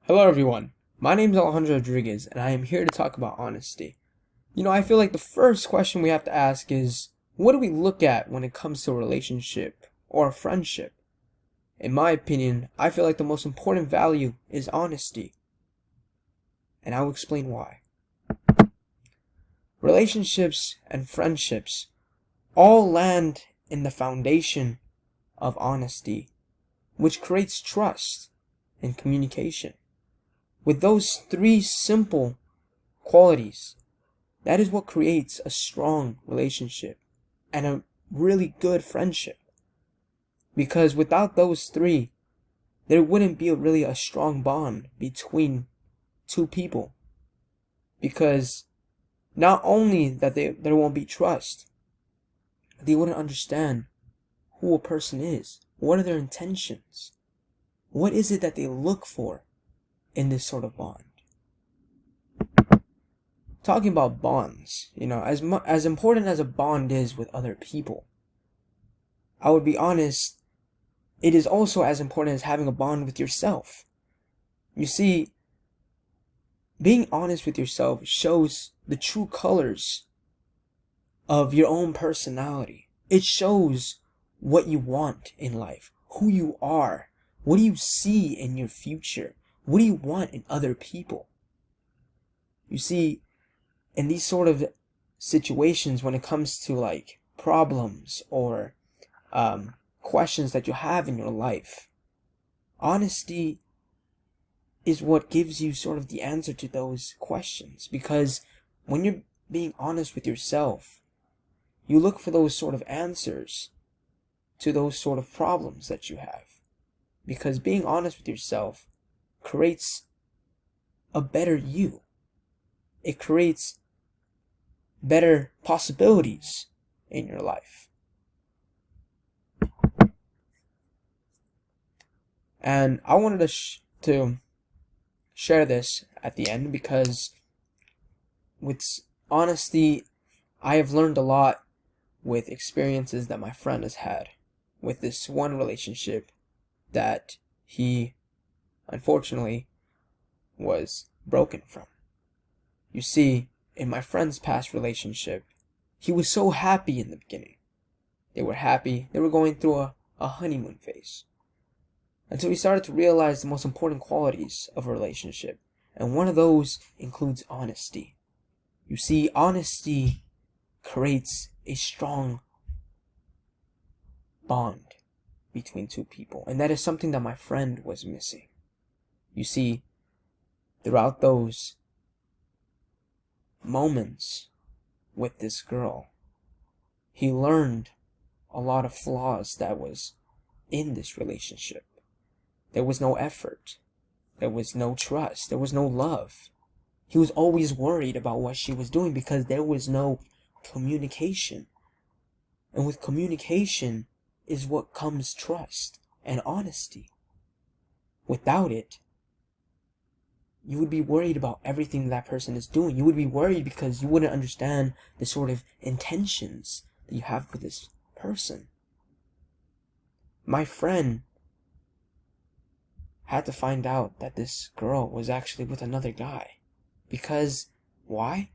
Hello everyone, my name is Alejandro Rodriguez and I am here to talk about honesty. I feel like the first question we have to ask is, what do we look at when it comes to a relationship or a friendship? In my opinion, I feel like the most important value is honesty, and I will explain why. Relationships and friendships all land in the foundation of honesty, which creates trust and communication. With those three simple qualities, that is what creates a strong relationship and a really good friendship. Because without those three, there wouldn't be really a strong bond between two people. Because not only that there won't be trust, they wouldn't understand who a person is. What are their intentions? What is it that they look for in this sort of bond? Talking about bonds, as important as a bond is with other people, I would be honest, it is also as important as having a bond with yourself. You see, being honest with yourself shows the true colors of your own personality. It shows what you want in life, who you are, what do you see in your future, what do you want in other people. You see, in these sort of situations, when it comes to like problems or questions that you have in your life, honesty is what gives you sort of the answer to those questions. Because when you're being honest with yourself, you look for those sort of answers to those sort of problems that you have. Because being honest with yourself creates a better you. It creates better possibilities in your life. And I wanted to share this at the end because with honesty, I have learned a lot with experiences that my friend has had with this one relationship that he unfortunately was broken from. You see, in my friend's past relationship, he was so happy in the beginning. They were happy. They were going through a honeymoon phase. Until we started to realize the most important qualities of a relationship. And one of those includes honesty. You see, honesty creates a strong bond between two people. And that is something that my friend was missing. You see, throughout those moments with this girl, he learned a lot of flaws that was in this relationship. There was no effort. There was no trust. There was no love. He was always worried about what she was doing because there was no communication. And with communication is what comes trust and honesty. Without it, you would be worried about everything that person is doing. You would be worried because you wouldn't understand the sort of intentions that you have with this person. My friend had to find out that this girl was actually with another guy. Because, why?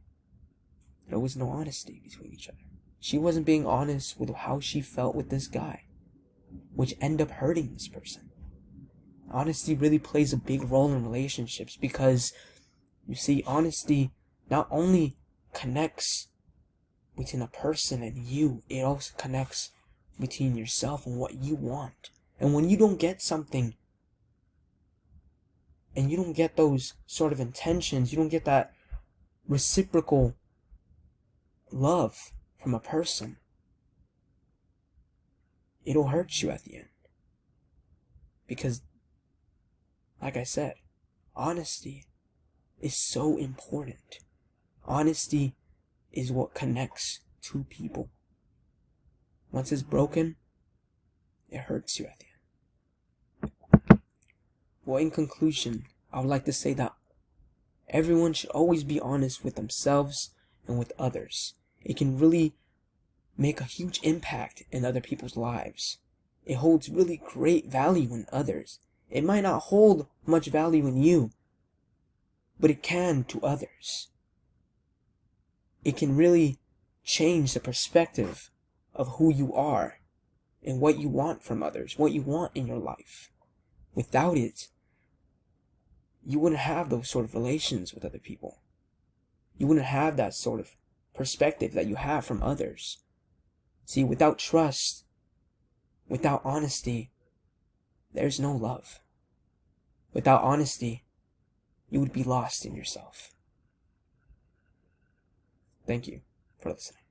There was no honesty between each other. She wasn't being honest with how she felt with this guy, which ended up hurting this person. Honesty really plays a big role in relationships because, you see, honesty not only connects between a person and you, it also connects between yourself and what you want. And when you don't get something, and you don't get those sort of intentions, you don't get that reciprocal love from a person, it'll hurt you at the end. Because, like I said, honesty is so important. Honesty is what connects two people. Once it's broken, it hurts you at the end. Well, in conclusion, I would like to say that everyone should always be honest with themselves and with others. It can really make a huge impact in other people's lives. It holds really great value in others. It might not hold much value in you, but it can to others. It can really change the perspective of who you are and what you want from others, what you want in your life. Without it, you wouldn't have those sort of relations with other people. You wouldn't have that sort of perspective that you have from others. See, without trust, without honesty, there's no love. Without honesty, you would be lost in yourself. Thank you for listening.